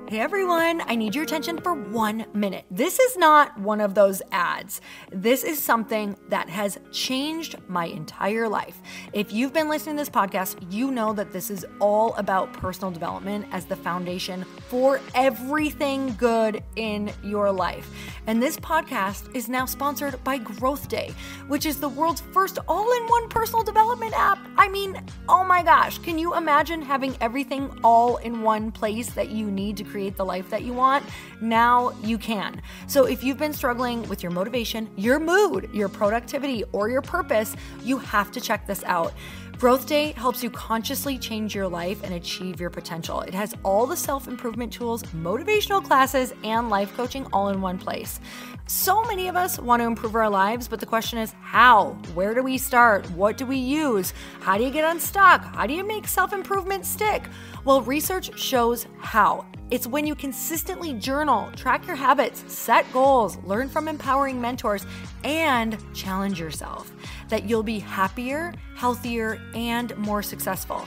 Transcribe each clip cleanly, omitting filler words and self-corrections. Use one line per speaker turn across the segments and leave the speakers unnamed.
Hey everyone, I need your attention for 1 minute. This is not one of those ads. This is something that has changed my entire life. If you've been listening to this podcast, you know that this is all about personal development as the foundation for everything good in your life. And this podcast is now sponsored by Growth Day, which is the world's first all-in-one personal development app. I mean, oh my gosh, can you imagine having everything all in one place that you need to create the life that you want? Now you can. So if you've been struggling with your motivation, your mood, your productivity, or your purpose, you have to check this out. Growth Day helps you consciously change your life and achieve your potential. It has all the self-improvement tools, motivational classes, and life coaching all in one place. So many of us want to improve our lives, but the question is how? Where do we start? What do we use? How do you get unstuck? How do you make self-improvement stick? Well, research shows how. It's when you consistently journal, track your habits, set goals, learn from empowering mentors, and challenge yourself that you'll be happier, healthier, and more successful.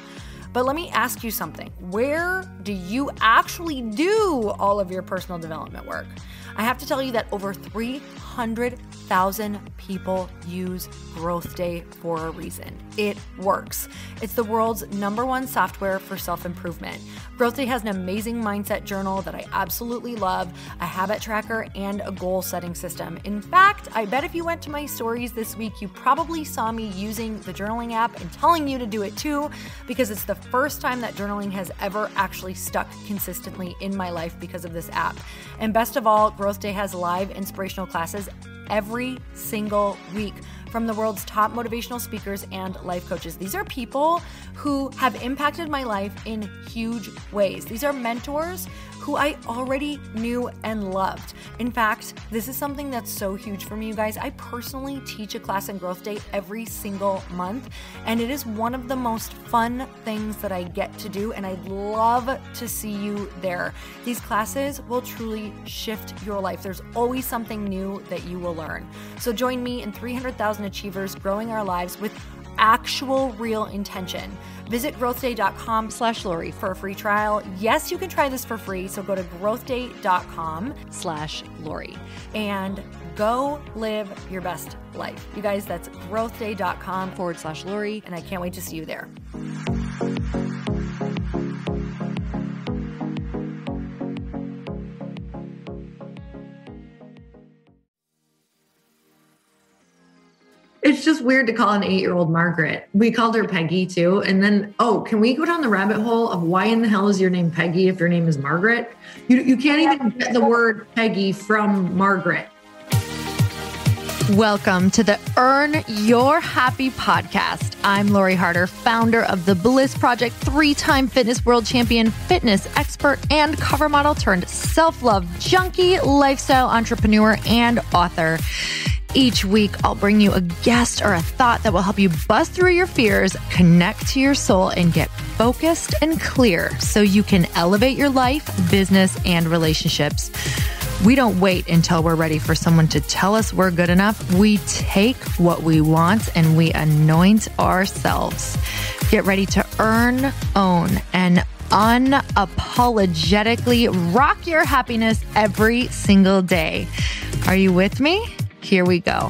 But let me ask you something. Where do you actually do all of your personal development work? I have to tell you that over 300,000 people use Growth Day for a reason. It works. It's the world's #1 software for self-improvement. Growth Day has an amazing mindset journal that I absolutely love, a habit tracker, and a goal-setting system. In fact, I bet if you went to my stories this week, you probably saw me using the journaling app and telling you to do it too, because it's the first time that journaling has ever actually stuck consistently in my life because of this app. And best of all, Growth Day has live inspirational classes every single week from the world's top motivational speakers and life coaches. These are people who have impacted my life in huge ways. These are mentors who I already knew and loved. In fact, this is something that's so huge for me, you guys. I personally teach a class in Growth Day every single month, and it is one of the most fun things that I get to do, and I'd love to see you there. These classes will truly shift your life. There's always something new that you will learn. So join me and 300,000 achievers growing our lives with actual real intention. Visit growthday.com/Lori for a free trial. Yes, you can try this for free. So go to growthday.com/Lori and go live your best life. You guys, that's growthday.com/Lori. And I can't wait to see you there.
It's just weird to call an 8-year-old Margaret. We called her Peggy too. And then, can we go down the rabbit hole of why in the hell is your name Peggy if your name is Margaret? You can't even get the word Peggy from Margaret.
Welcome to the Earn Your Happy podcast. I'm Lori Harder, founder of The Bliss Project, 3-time fitness world champion, fitness expert, and cover model turned self-love junkie, lifestyle entrepreneur, and author. Each week, I'll bring you a guest or a thought that will help you bust through your fears, connect to your soul, and get focused and clear so you can elevate your life, business, and relationships. We don't wait until we're ready for someone to tell us we're good enough. We take what we want and we anoint ourselves. Get ready to earn, own, and unapologetically rock your happiness every single day. Are you with me? Here we go.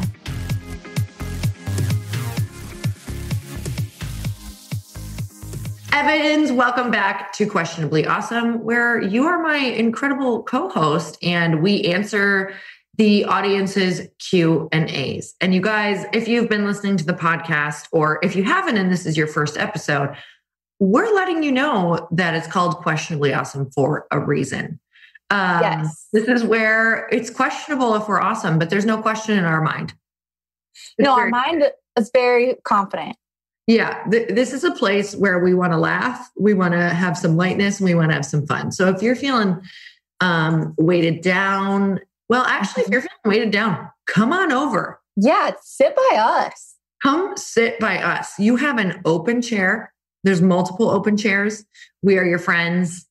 Evans, welcome back to Questionably Awesome, where you are my incredible co-host and we answer the audience's Q&As. And you guys, if you've been listening to the podcast, or if you haven't and this is your first episode, we're letting you know that it's called Questionably Awesome for a reason.
Yes.
This is where it's questionable if we're awesome, but there's no question in our mind.
Our mind is very confident.
Yeah. This is a place where we want to laugh. We want to have some lightness and we want to have some fun. So if you're feeling weighted down, if you're feeling weighted down, come on over.
Yeah. Sit by us.
Come sit by us. You have an open chair. There's multiple open chairs. We are your friends.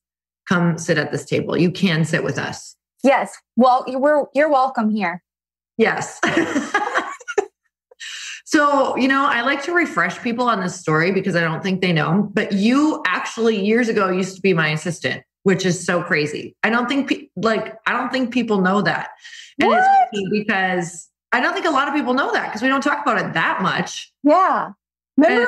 Come sit at this table. You can sit with us.
Yes. Well, you're welcome here.
Yes. So, I like to refresh people on this story because I don't think they know, but you actually years ago used to be my assistant which is so crazy. I don't think people know that. And
What?
it's funny because I don't think a lot of people know that because we don't talk about it that much.
Yeah. Remember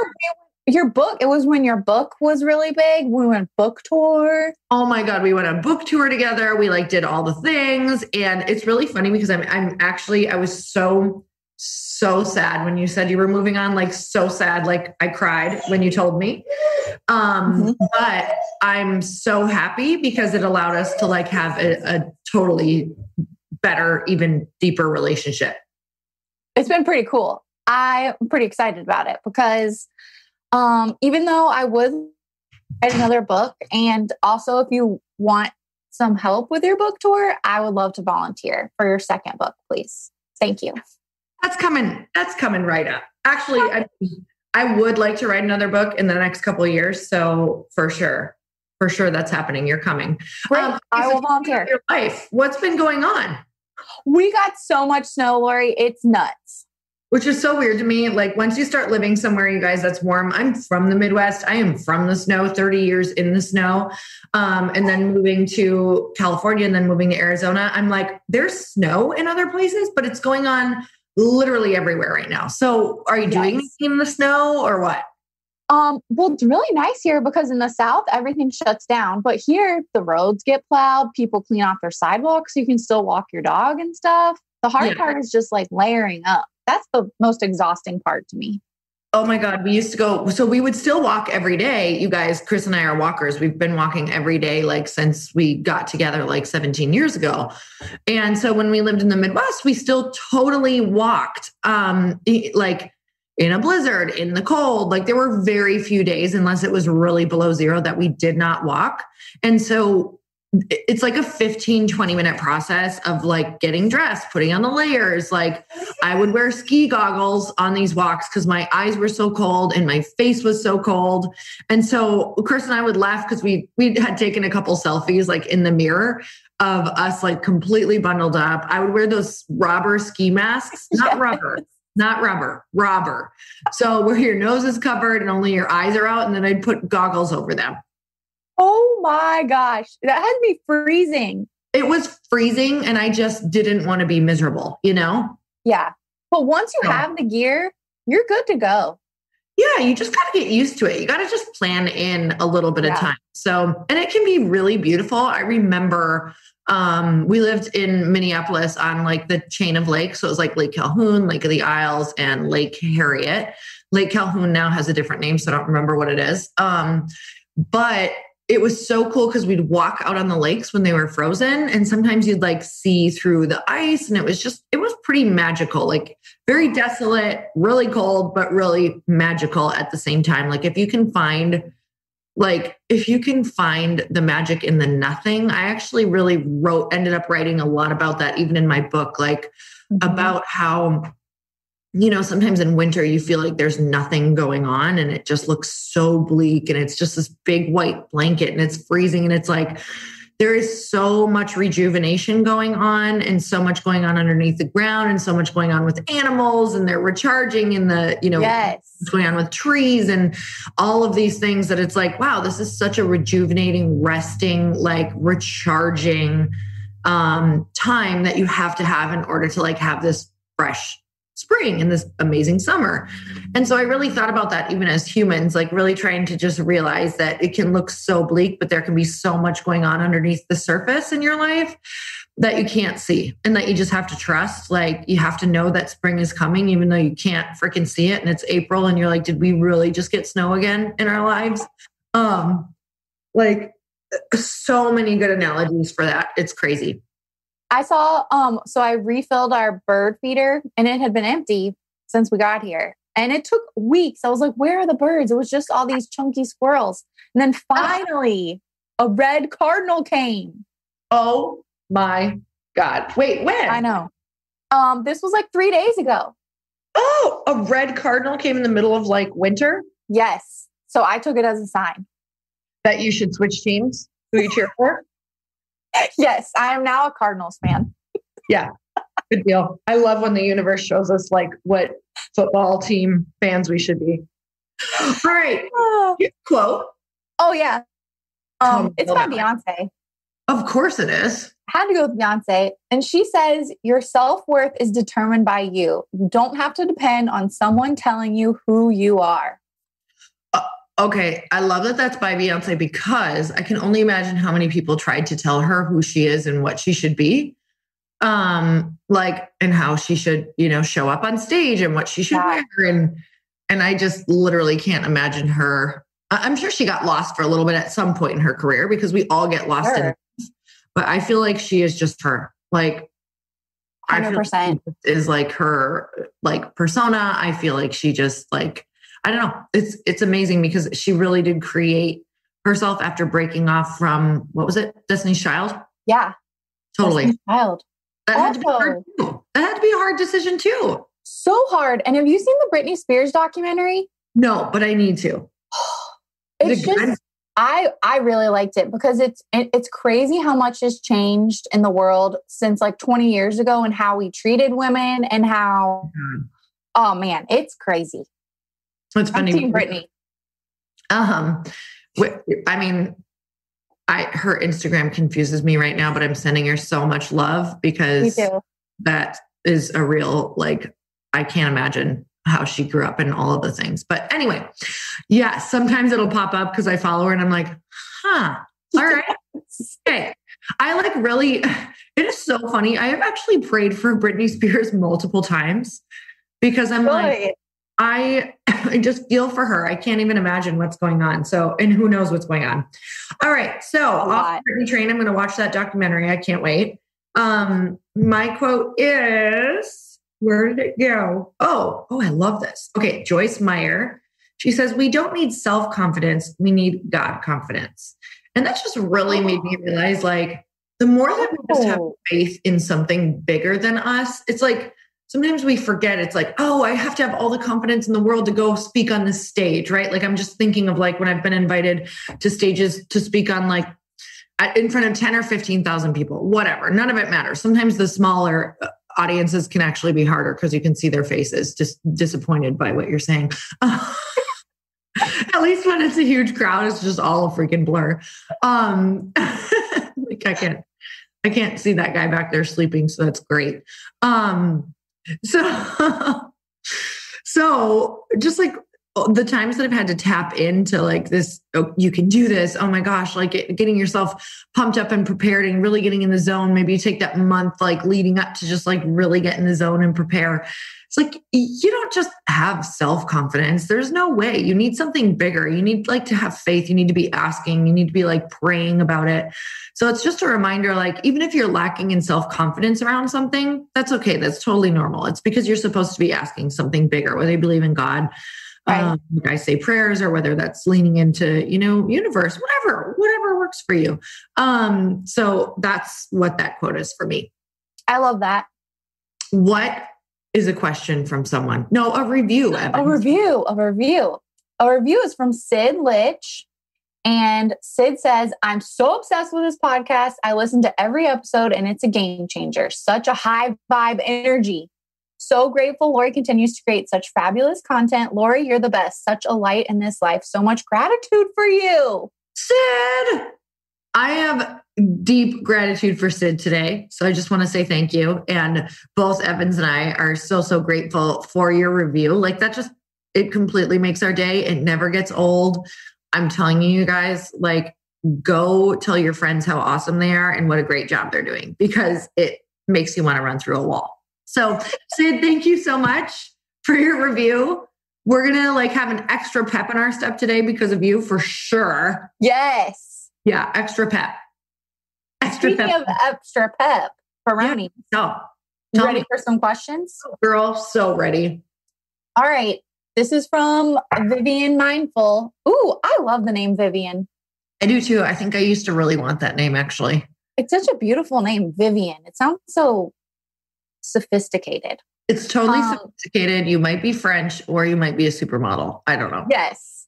your book? It was when your book was really big. We went book tour.
Oh my God. We went on book tour together. We like did all the things. And it's really funny because I was so sad when you said you were moving on, like so sad. Like I cried when you told me. But I'm so happy because it allowed us to like have a totally better, even deeper relationship.
It's been pretty cool. I'm pretty excited about it because even though I would write another book, and also if you want some help with your book tour, I would love to volunteer for your second book, please. Thank you.
That's coming right up. Actually, I would like to write another book in the next couple of years. So for sure, that's happening. You're coming.
Great. I will volunteer.
Your life. What's been going on?
We got so much snow, Lori. It's nuts.
Which is so weird to me. Like once you start living somewhere, you guys, that's warm. I'm from the Midwest. I am from the snow, 30 years in the snow. And then moving to California and then moving to Arizona. I'm like, there's snow in other places, but it's going on literally everywhere right now. So are you doing anything in the snow or what?
Well, it's really nice here because in the South, everything shuts down. But here, the roads get plowed. People clean off their sidewalks so you can still walk your dog and stuff. The hard part is just like layering up. That's the most exhausting part to me.
Oh my God. We used to go. So we would still walk every day. You guys, Chris and I are walkers. We've been walking every day, like since we got together like 17 years ago. And so when we lived in the Midwest, we still totally walked, like in a blizzard, in the cold. Like there were very few days, unless it was really below zero, that we did not walk. And so it's like a 15-20 minute process of like getting dressed, putting on the layers. Like I would wear ski goggles on these walks because my eyes were so cold and my face was so cold. And so Chris and I would laugh because we had taken a couple selfies like in the mirror of us like completely bundled up. I would wear those robber ski masks, not rubber. So where your nose is covered and only your eyes are out. And then I'd put goggles over them.
Oh my gosh. That had to be freezing.
It was freezing and I just didn't want to be miserable, you know?
Yeah. But once you have the gear, you're good to go.
Yeah, you just got to get used to it. You got to just plan in a little bit of time. So, and it can be really beautiful. I remember we lived in Minneapolis on like the chain of lakes. So it was like Lake Calhoun, Lake of the Isles, and Lake Harriet. Lake Calhoun now has a different name, so I don't remember what it is. But it was so cool because we'd walk out on the lakes when they were frozen. And sometimes you'd like see through the ice. And it was pretty magical, like very desolate, really cold, but really magical at the same time. Like if you can find the magic in the nothing, I actually really ended up writing a lot about that, even in my book, like about how, you know, sometimes in winter you feel like there's nothing going on and it just looks so bleak and it's just this big white blanket and it's freezing. And it's like, there is so much rejuvenation going on and so much going on underneath the ground and so much going on with animals and they're recharging in the, you know, what's going on with trees and all of these things that it's like, wow, this is such a rejuvenating, resting, like recharging time that you have to have in order to like have this fresh spring and this amazing summer. And so I really thought about that even as humans, like really trying to just realize that it can look so bleak, but there can be so much going on underneath the surface in your life that you can't see and that you just have to trust. Like you have to know that spring is coming, even though you can't freaking see it. And it's April and you're like, did we really just get snow again in our lives? Like so many good analogies for that. It's crazy.
I saw, so I refilled our bird feeder and it had been empty since we got here. And it took weeks. I was like, where are the birds? It was just all these chunky squirrels. And then finally a red cardinal came.
Oh my God. Wait, when?
I know. This was like 3 days ago.
Oh, a red cardinal came in the middle of like winter?
Yes. So I took it as a sign.
That you should switch teams? Who you cheer for?
Yes, I am now a Cardinals fan.
Yeah, good deal. I love when the universe shows us like what football team fans we should be. All right. Quote.
Oh, yeah. It's by Beyonce.
Of course it is.
I had to go with Beyonce. And she says, your self-worth is determined by you. You don't have to depend on someone telling you who you are.
Okay. I love that that's by Beyonce because I can only imagine how many people tried to tell her who she is and what she should be. And how she should, show up on stage and what she should wear. And I just literally can't imagine her. I'm sure she got lost for a little bit at some point in her career because we all get lost in it. But I feel like she is just her. Like
100%
is like her like persona. I feel like she just like, I don't know. It's amazing because she really did create herself after breaking off from, what was it? Destiny's Child?
Yeah.
Totally.
Destiny's Child.
That had to be hard too. That had to be a hard decision too.
So hard. And have you seen the Britney Spears documentary?
No, but I need to.
It's just, I really liked it because it's crazy how much has changed in the world since like 20 years ago and how we treated women and how, oh man, it's crazy.
It's funny.
I'm Team Britney.
I mean, her Instagram confuses me right now, but I'm sending her so much love because that is a real, like, I can't imagine how she grew up and all of the things. But anyway, yeah, sometimes it'll pop up because I follow her and I'm like, all right. Okay. I like really, it is so funny. I have actually prayed for Britney Spears multiple times because I'm like, I just feel for her. I can't even imagine what's going on. So, and who knows what's going on. All right. So off the Britney train, I'm going to watch that documentary. I can't wait. My quote is, where did it go? Oh, I love this. Okay. Joyce Meyer. She says, we don't need self-confidence. We need God confidence. And that just really made me realize, like, the more that we just have faith in something bigger than us, it's like, sometimes we forget. It's like, oh, I have to have all the confidence in the world to go speak on this stage, right? Like, I'm just thinking of like when I've been invited to stages to speak on like in front of 10 or 15,000 people, whatever. None of it matters. Sometimes the smaller audiences can actually be harder because you can see their faces just disappointed by what you're saying. At least when it's a huge crowd, it's just all a freaking blur. Like I can't see that guy back there sleeping. So that's great. So just like the times that I've had to tap into like this, oh, you can do this. Oh my gosh, like getting yourself pumped up and prepared and really getting in the zone. Maybe you take that month like leading up to just like really get in the zone and prepare. It's like, you don't just have self-confidence. There's no way. You need something bigger. You need like to have faith. You need to be asking. You need to be like praying about it. So it's just a reminder, like, even if you're lacking in self-confidence around something, that's okay. That's totally normal. It's because you're supposed to be asking something bigger, whether you believe in God, like I say prayers, or whether that's leaning into, universe, whatever works for you. So that's what that quote is for me.
I love that.
What is a question from someone? No, a review. Evans. A review is from Sid Litch. And Sid says, I'm so obsessed with this podcast. I listen to every episode and it's a game changer. Such a high vibe energy. So grateful Lori continues to create such fabulous content. Lori, you're the best. Such a light in this life. So much gratitude for you. Sid, I have deep gratitude for Sid today. So I just want to say thank you. And both Evans and I are so grateful for your review. Like that just, it completely makes our day. It never gets old. I'm telling you guys, like, go tell your friends how awesome they are and what a great job they're doing, because it makes you want to run through a wall. So Sid, thank you so much for your review. We're going to like have an extra pep in our step today because of you, for sure.
Yes.
Yeah. Extra pep.
Speaking of extra pep, Peroni.
Yeah.
You ready for some questions?
Girl, so ready.
All right. This is from Vivian Mindful. Ooh, I love the name Vivian.
I do too. I think I used to really want that name, actually.
It's such a beautiful name, Vivian. It sounds so sophisticated.
It's totally sophisticated. You might be French or you might be a supermodel. I don't know.
Yes.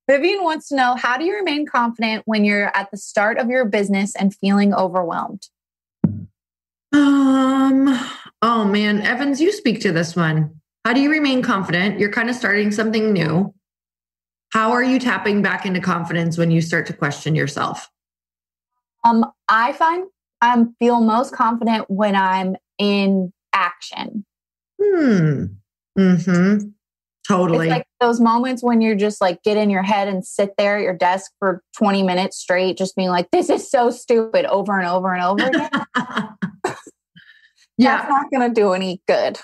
Vivian wants to know, how do you remain confident when you're at the start of your business and feeling overwhelmed?
Oh man, Evans, you speak to this one. How do you remain confident? You're kind of starting something new. How are you tapping back into confidence when you start to question yourself?
I find I feel most confident when I'm in action.
Mm-hmm. Totally.
It's like those moments when you're just like get in your head and sit there at your desk for 20 minutes straight, just being like, this is so stupid over and over and over again.
Yeah.
That's not going to do any good.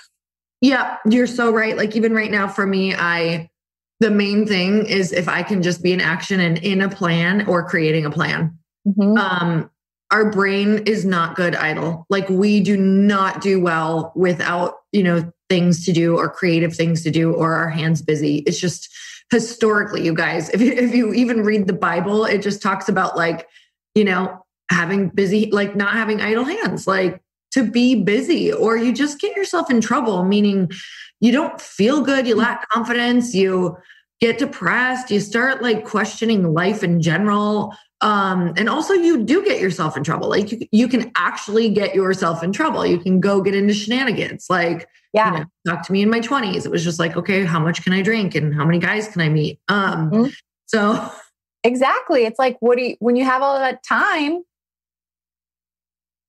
Yeah, you're so right. Like even right now for me, the main thing is if I can just be in action and in a plan or creating a plan.
Mm-hmm.
Our brain is not good idle. Like we do not do well without, things to do or creative things to do or our hands busy. It's just historically, you guys, if you even read the Bible, it just talks about like, having busy, like not having idle hands, like to be busy, or you just get yourself in trouble, meaning you don't feel good, you lack confidence, you get depressed, you start like questioning life in general. And also you do get yourself in trouble. Like you can actually get yourself in trouble. You can go get into shenanigans. Like, talk to me in my 20s. It was just like, okay, how much can I drink and how many guys can I meet? So
exactly. It's like, when you have all that time,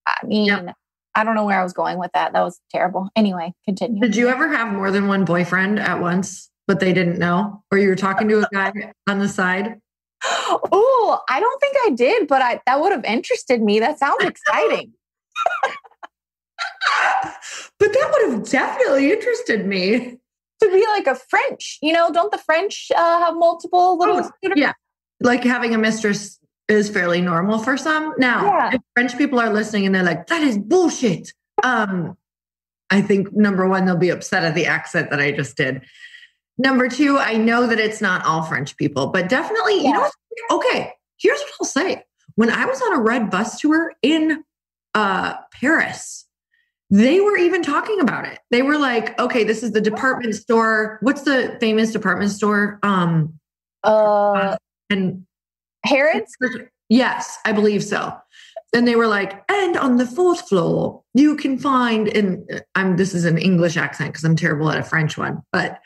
I mean, I don't know where I was going with that. That was terrible. Anyway, continue.
Did you ever have more than one boyfriend at once, but they didn't know? Or you were talking to a guy on the side?
Oh, I don't think I did, but that would have interested me. That sounds exciting.
But that would have definitely interested me.
To be like a French, don't the French have multiple little suitors?
Yeah. Like having a mistress is fairly normal for some. Now, if French people are listening and they're like, that is bullshit. I think number one, they'll be upset at the accent that I just did. Number two, I know that it's not all French people, but definitely, okay, here's what I'll say. When I was on a red bus tour in Paris, they were even talking about it. They were like, okay, this is the department store. What's the famous department store? And
Harrods?
Yes, I believe so. And they were like, and on the fourth floor, you can find, this is an English accent because I'm terrible at a French one, but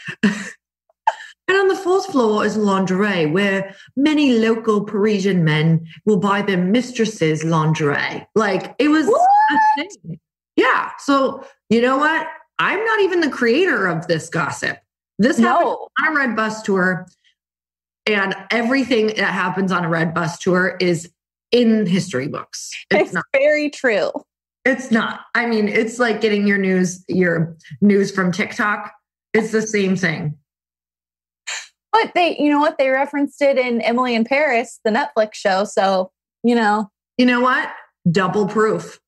and on the fourth floor is lingerie, where many local Parisian men will buy their mistresses lingerie. Like it was a thing. Yeah. So you know what? I'm not even the creator of this gossip. This happened on a red bus tour. And everything that happens on a red bus tour is in history books.
It's not very true.
It's not. I mean, it's like getting your news from TikTok. It's the same thing.
But they referenced it in Emily in Paris, the Netflix show. So,
You know what? Double proof.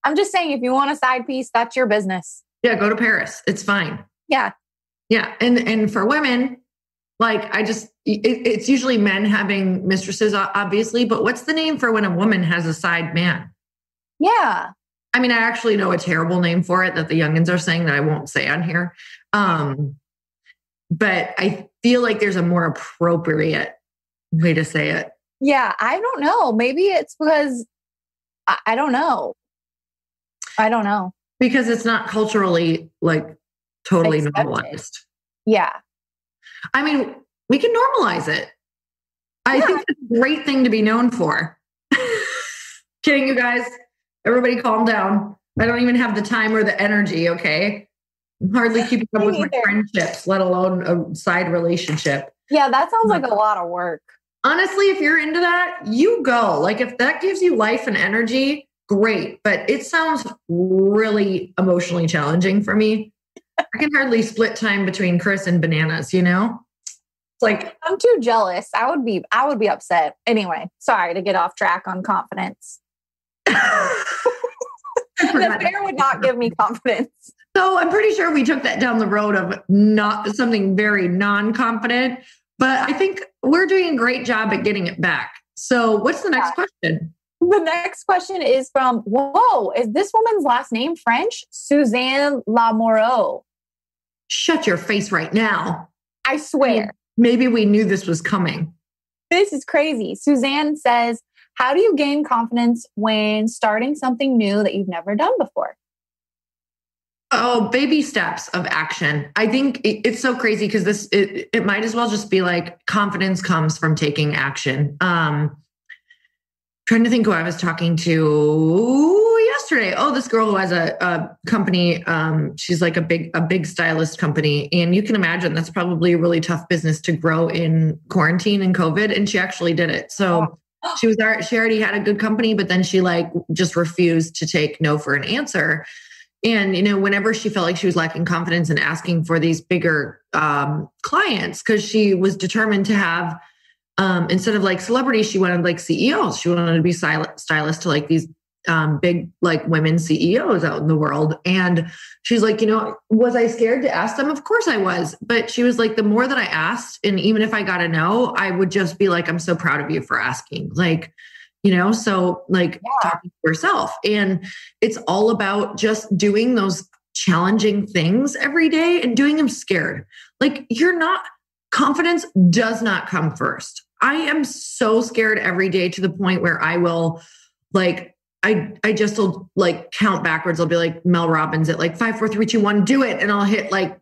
I'm just saying, if you want a side piece, that's your business.
Yeah, go to Paris. It's fine.
Yeah.
Yeah. And for women, like it's usually men having mistresses, obviously, but what's the name for when a woman has a side man?
Yeah.
I mean, I actually know a terrible name for it that the youngins are saying that I won't say on here. But I feel like there's a more appropriate way to say it.
Yeah. I don't know. Maybe it's because I don't know.
Because it's not culturally like totally
accepted.
Normalized.
Yeah.
I mean, we can normalize it. I think it's a great thing to be known for. Kidding, you guys. Everybody calm down. I don't even have the time or the energy, okay? I'm hardly keeping up with my friendships, let alone a side relationship.
Yeah, that sounds like a lot of work.
Honestly, if you're into that, you go. Like if that gives you life and energy, great. But it sounds really emotionally challenging for me. I can hardly split time between Chris and bananas, It's like
I'm too jealous. I would be upset. Anyway, sorry to get off track on confidence. The bear would not give me confidence.
So I'm pretty sure we took that down the road of not something very non-confident, but I think we're doing a great job at getting it back. So what's the next question?
The next question is from, is this woman's last name French? Suzanne Lamoureux.
Shut your face right now.
I swear.
Maybe we knew this was coming.
This is crazy. Suzanne says, how do you gain confidence when starting something new that you've never done before?
Oh, baby steps of action. I think it's so crazy because it might as well just be like confidence comes from taking action. Trying to think who I was talking to yesterday. Oh, this girl who has a company. She's like a big stylist company. And you can imagine that's probably a really tough business to grow in quarantine and COVID. And she actually did it. So she already had a good company, but then she like just refused to take no for an answer. And, whenever she felt like she was lacking confidence in asking for these bigger clients, because she was determined to have, instead of like celebrities, she wanted like CEOs. She wanted to be stylist to like these big like women CEOs out in the world. And she's like, was I scared to ask them? Of course I was. But she was like, the more that I asked, and even if I got a no, I would just be like, I'm so proud of you for asking. Like, so like talking to herself. And it's all about just doing those challenging things every day and doing them scared. Like confidence does not come first. I am so scared every day to the point where I will like, I just will like count backwards. I'll be like Mel Robbins at like 5, 4, 3, 2, 1, do it. And I'll hit like,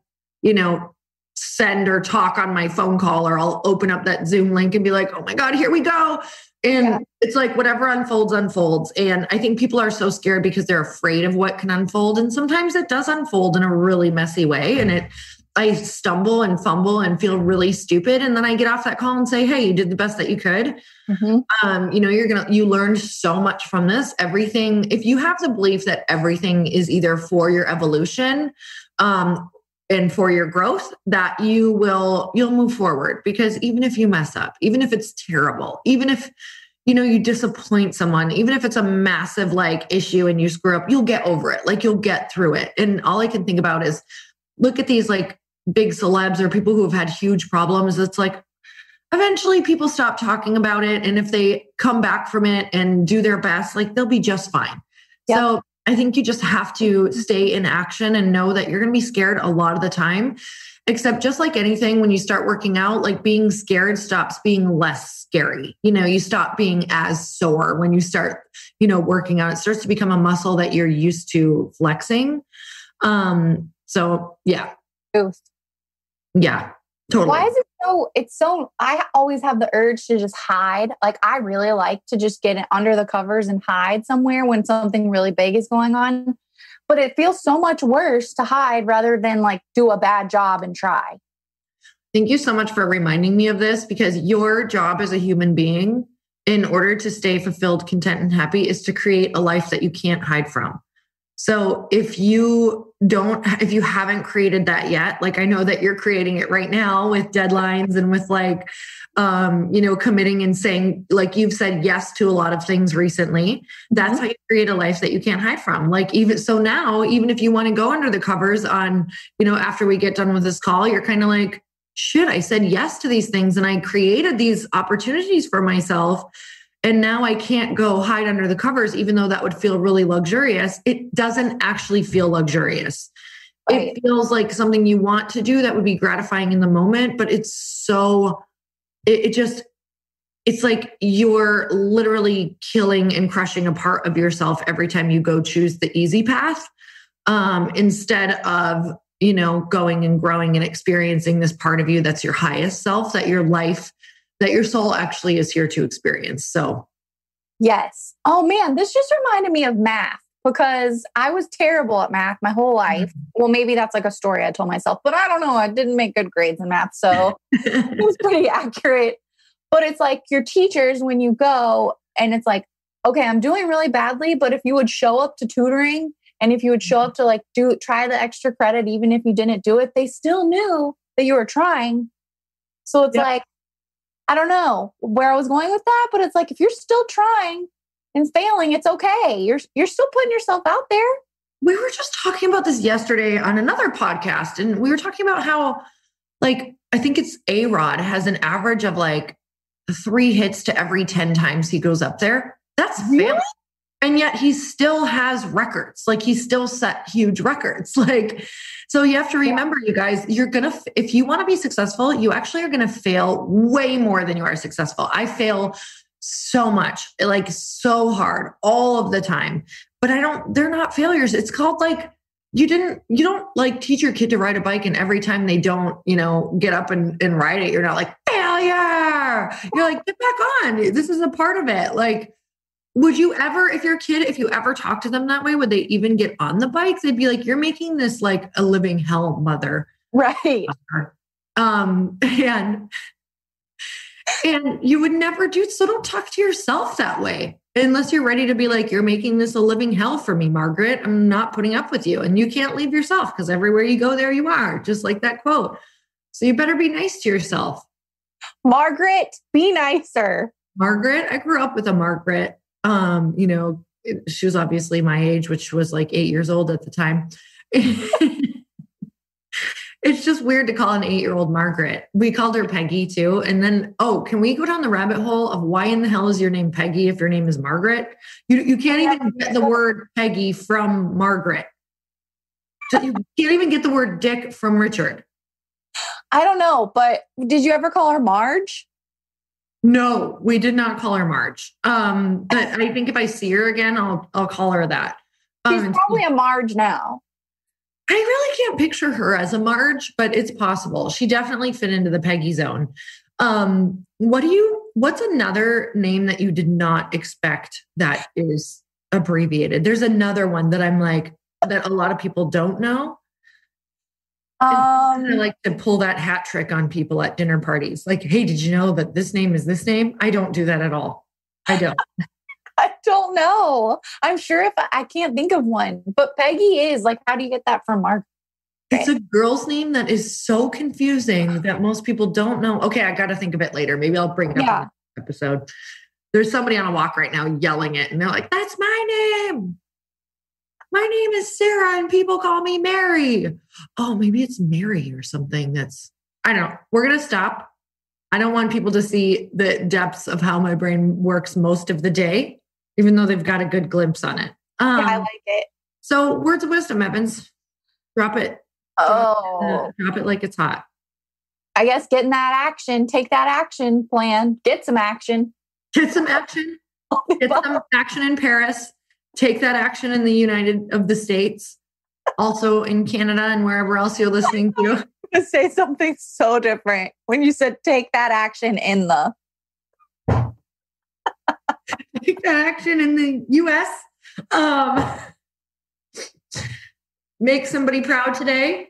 send or talk on my phone call, or I'll open up that Zoom link and be like, oh my God, here we go. And it's like whatever unfolds. And I think people are so scared because they're afraid of what can unfold. And sometimes it does unfold in a really messy way. And I stumble and fumble and feel really stupid. And then I get off that call and say, hey, you did the best that you could. Mm-hmm. You learned so much from this. Everything, if you have the belief that everything is either for your evolution, and for your growth, that you'll move forward. Because even if you mess up, even if it's terrible, even if, you disappoint someone, even if it's a massive like issue and you screw up, you'll get over it. Like you'll get through it. And all I can think about is look at these like big celebs or people who have had huge problems. It's like, eventually people stop talking about it. And if they come back from it and do their best, like they'll be just fine. Yep. So I think you just have to stay in action and know that you're going to be scared a lot of the time, except just like anything, when you start working out, like being scared stops being less scary. You stop being as sore when you start, working out. It starts to become a muscle that you're used to flexing. So yeah. Yeah, totally.
Why is it's so, I always have the urge to just hide. Like I really like to just get under the covers and hide somewhere when something really big is going on. But it feels so much worse to hide rather than like do a bad job and try.
Thank you so much for reminding me of this, because your job as a human being, in order to stay fulfilled, content, and happy, is to create a life that you can't hide from. So if you haven't created that yet, like I know that you're creating it right now with deadlines and with like, committing and saying, like you've said yes to a lot of things recently. That's how you create a life that you can't hide from. Like even if you want to go under the covers on, after we get done with this call, you're kind of like, shit, I said yes to these things and I created these opportunities for myself. And now I can't go hide under the covers, even though that would feel really luxurious. It doesn't actually feel luxurious. Right. It feels like something you want to do that would be gratifying in the moment, but it's like you're literally killing and crushing a part of yourself every time you go choose the easy path, instead of, going and growing and experiencing this part of you that's your highest self, that your soul actually is here to experience. So,
yes. Oh man, this just reminded me of math, because I was terrible at math my whole life. Mm-hmm. Well, maybe that's like a story I told myself, but I don't know. I didn't make good grades in math, so it was pretty accurate. But it's like your teachers, when you go and it's like, okay, I'm doing really badly, but if you would show up to tutoring and if you would show up to like try the extra credit, even if you didn't do it, they still knew that you were trying. So it's like, I don't know where I was going with that, but it's like, if you're still trying and failing, it's okay. You're still putting yourself out there.
We were just talking about this yesterday on another podcast, and we were talking about how, like, I think it's A-Rod has an average of like 3 hits to every 10 times he goes up there. That's failing. And yet he still has records. Like he still set huge records. Like, so you have to remember, you guys, if you want to be successful, you actually are going to fail way more than you are successful. I fail so much, like so hard all of the time, but they're not failures. It's called like you don't like teach your kid to ride a bike, and every time they don't, get up and ride it, you're not like, failure. You're like, get back on. This is a part of it. Like, would you ever, if you ever talk to them that way, would they even get on the bike? They'd be like, you're making this like a living hell, mother.
Right.
And you would never do, so don't talk to yourself that way. Unless you're ready to be like, you're making this a living hell for me, Margaret. I'm not putting up with you. And you can't leave yourself because everywhere you go, there you are, just like that quote. So you better be nice to yourself.
Margaret, be nicer.
Margaret, I grew up with a Margaret. She was obviously my age, which was like 8 years old at the time. It's just weird to call an 8-year-old Margaret. We called her Peggy too. And then, can we go down the rabbit hole of why in the hell is your name Peggy if your name is Margaret? You can't even get the word Peggy from Margaret. So you can't even get the word Dick from Richard.
I don't know, but did you ever call her Marge?
No, we did not call her Marge. But I think if I see her again, I'll call her that.
She's probably a Marge now.
I really can't picture her as a Marge, but it's possible. She definitely fit into the Peggy zone. What's another name that you did not expect that is abbreviated? There's another one that I'm like, that a lot of people don't know. I like to pull that hat trick on people at dinner parties. Like, hey, did you know that this name is this name? I don't do that at all. I don't.
I don't know. I'm sure if I can't think of one, but Peggy is like, how do you get that from Mark?
It's a girl's name that is so confusing that most people don't know. Okay, I got to think of it later. Maybe I'll bring it up in the episode. There's somebody on a walk right now yelling it, and they're like, that's my name. My name is Sarah, and people call me Mary. Oh, maybe it's Mary or something. I don't know. We're going to stop. I don't want people to see the depths of how my brain works most of the day, even though they've got a good glimpse on it.
I like it.
So words of wisdom, Evans. Drop it. Drop it like it's hot.
I guess get in that action. Take that action plan. Get some action.
Get some action. Get some action in Paris. Take that action in the United of the States. Also in Canada and wherever else you're listening to.
To say something so different when you said take that action in the
take that action in the US. Make somebody proud today.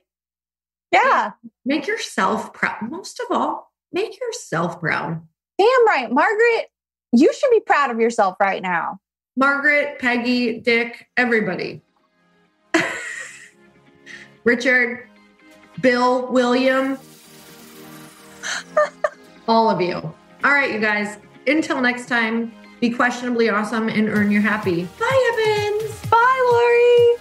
Yeah.
Make yourself proud. Most of all, make yourself proud.
Damn right. Margaret, you should be proud of yourself right now.
Margaret, Peggy, Dick, everybody. Richard, Bill, William, all of you. All right, you guys. Until next time, be questionably awesome and earn your happy. Bye, Evans.
Bye, Lori.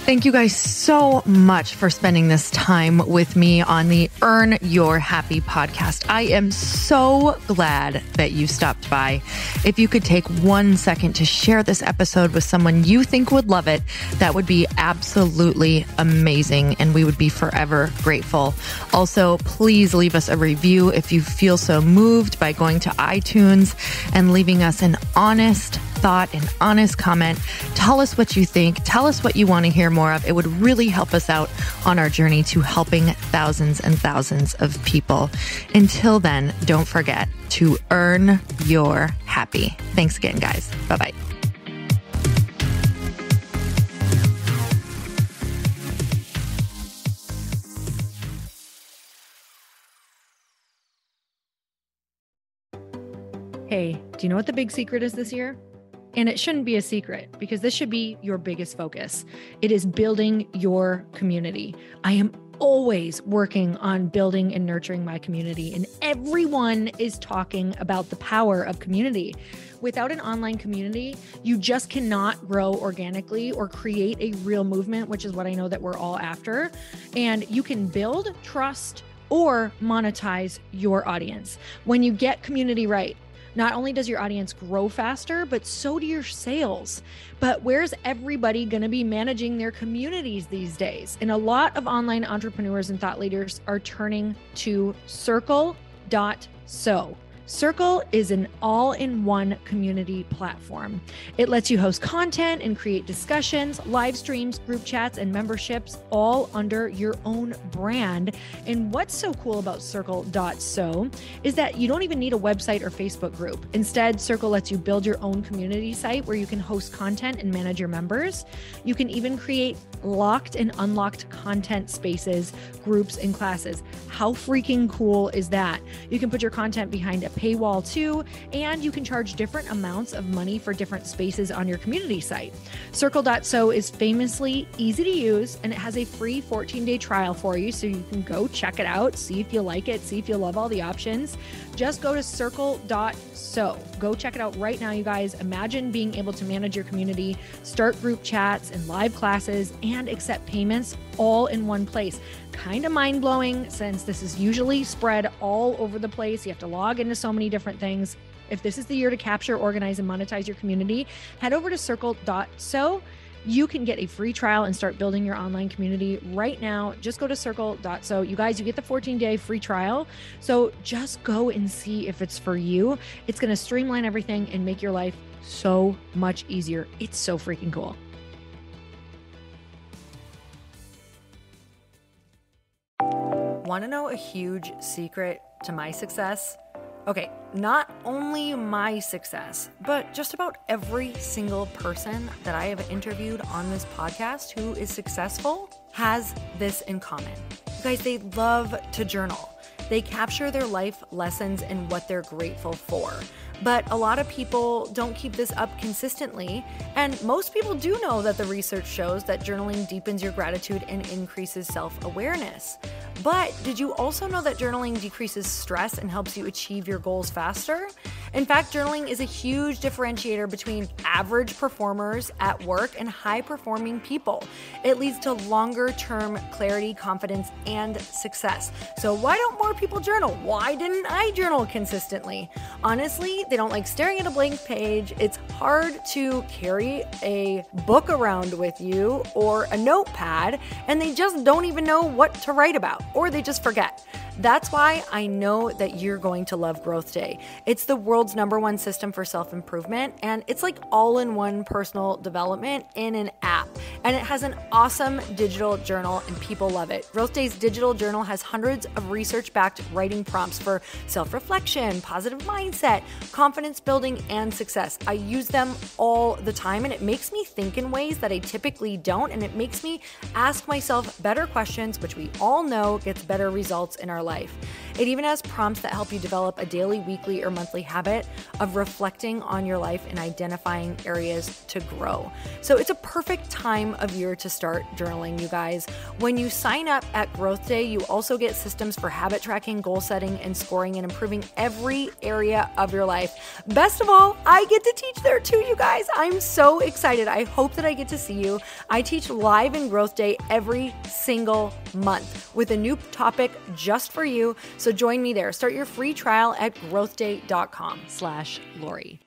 Thank you guys so much for spending this time with me on the Earn Your Happy podcast. I am so glad that you stopped by. If you could take 1 second to share this episode with someone you think would love it, that would be absolutely amazing, and we would be forever grateful. Also, please leave us a review if you feel so moved by going to iTunes and leaving us an honest thought, an honest comment. Tell us what you think. Tell us what you want to hear more of. It would really help us out on our journey to helping thousands and thousands of people. Until then, don't forget to earn your happy. Thanks again, guys. Bye-bye.
Hey, do you know what the big secret is this year? And it shouldn't be a secret because this should be your biggest focus. It is building your community. I am always working on building and nurturing my community, and everyone is talking about the power of community. Without an online community, you just cannot grow organically or create a real movement, which is what I know that we're all after. And you can build trust or monetize your audience. When you get community right, not only does your audience grow faster, but so do your sales. But where's everybody going to be managing their communities these days? And a lot of online entrepreneurs and thought leaders are turning to Circle.so. Circle is an all-in-one community platform. It lets you host content and create discussions, live streams, group chats, and memberships all under your own brand. And what's so cool about Circle.so is that you don't even need a website or Facebook group. Instead, Circle lets you build your own community site where you can host content and manage your members. You can even create locked and unlocked content spaces, groups, and classes. How freaking cool is that? You can put your content behind a paywall too, and you can charge different amounts of money for different spaces on your community site. Circle.so is famously easy to use, and it has a free 14-day trial for you, so you can go check it out, see if you like it, see if you love all the options. Just go to Circle.so. Go check it out right now, you guys. Imagine being able to manage your community, start group chats and live classes, and accept payments all in one place. Kind of mind-blowing since this is usually spread all over the place. You have to log into so many different things. If this is the year to capture, organize, and monetize your community, head over to Circle.so. You can get a free trial and start building your online community right now. Just go to Circle.so. You guys, you get the 14-day free trial. So just go and see if it's for you. It's going to streamline everything and make your life so much easier. It's so freaking cool. Want to know a huge secret to my success? Okay, not only my success, but just about every single person that I have interviewed on this podcast who is successful has this in common. You guys, they love to journal. They capture their life lessons and what they're grateful for. But a lot of people don't keep this up consistently. And most people do know that the research shows that journaling deepens your gratitude and increases self-awareness. But did you also know that journaling decreases stress and helps you achieve your goals faster? In fact, journaling is a huge differentiator between average performers at work and high-performing people. It leads to longer-term clarity, confidence, and success. So why don't more people journal? Why didn't I journal consistently? Honestly, they don't like staring at a blank page. It's hard to carry a book around with you or a notepad, and they just don't even know what to write about, or they just forget. That's why I know that you're going to love Growth Day. It's the world's #1 system for self-improvement, and it's like all-in-one personal development in an app. And it has an awesome digital journal, and people love it. Growth Day's digital journal has hundreds of research-backed writing prompts for self-reflection, positive mindset, confidence building, and success. I use them all the time, and it makes me think in ways that I typically don't, and it makes me ask myself better questions, which we all know gets better results in our life. It even has prompts that help you develop a daily, weekly, or monthly habit of reflecting on your life and identifying areas to grow. So it's a perfect time of year to start journaling, you guys. When you sign up at Growth Day, you also get systems for habit tracking, goal setting, and scoring, and improving every area of your life. Best of all, I get to teach there too, you guys. I'm so excited. I hope that I get to see you. I teach live in Growth Day every single month with a new topic just for you. So join me there. Start your free trial at growthday.com/Lori.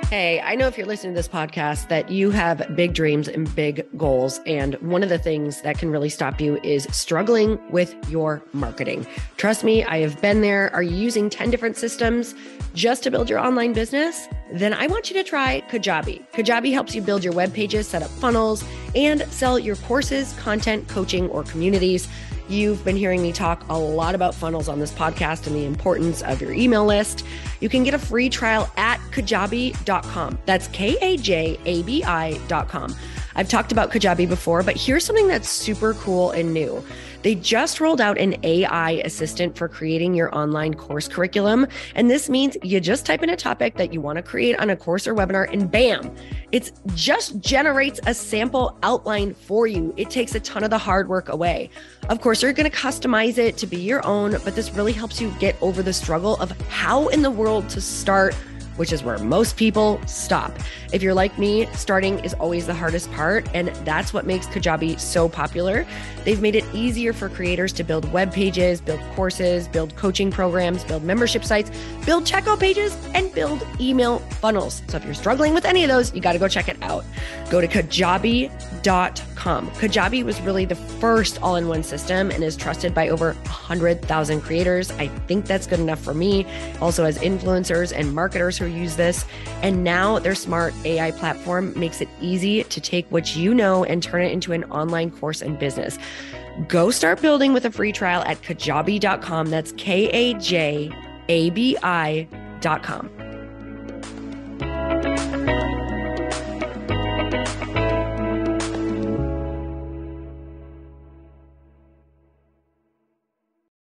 Hey, I know if you're listening to this podcast that you have big dreams and big goals. And one of the things that can really stop you is struggling with your marketing. Trust me, I have been there. Are you using 10 different systems just to build your online business? Then I want you to try Kajabi. Kajabi helps you build your web pages, set up funnels, and sell your courses, content, coaching, or communities. You've been hearing me talk a lot about funnels on this podcast and the importance of your email list. You can get a free trial at kajabi.com. That's Kajabi.com. I've talked about Kajabi before, but here's something that's super cool and new. They just rolled out an AI assistant for creating your online course curriculum. And this means you just type in a topic that you want to create on a course or webinar, and bam, it just generates a sample outline for you. It takes a ton of the hard work away. Of course, you're going to customize it to be your own, but this really helps you get over the struggle of how in the world to start
which is where most people stop. If you're like me, starting is always the hardest part, and that's what makes Kajabi so popular. They've made it easier for creators to build web pages, build courses, build coaching programs, build membership sites, build checkout pages, and build email funnels. So if you're struggling with any of those, you got to go check it out. Go to Kajabi.com. Kajabi was really the first all-in-one system and is trusted by over 100,000 creators. I think that's good enough for me. Also has influencers and marketers who use this. And now their smart AI platform makes it easy to take what you know and turn it into an online course and business. Go start building with a free trial at Kajabi.com. That's Kajabi.com.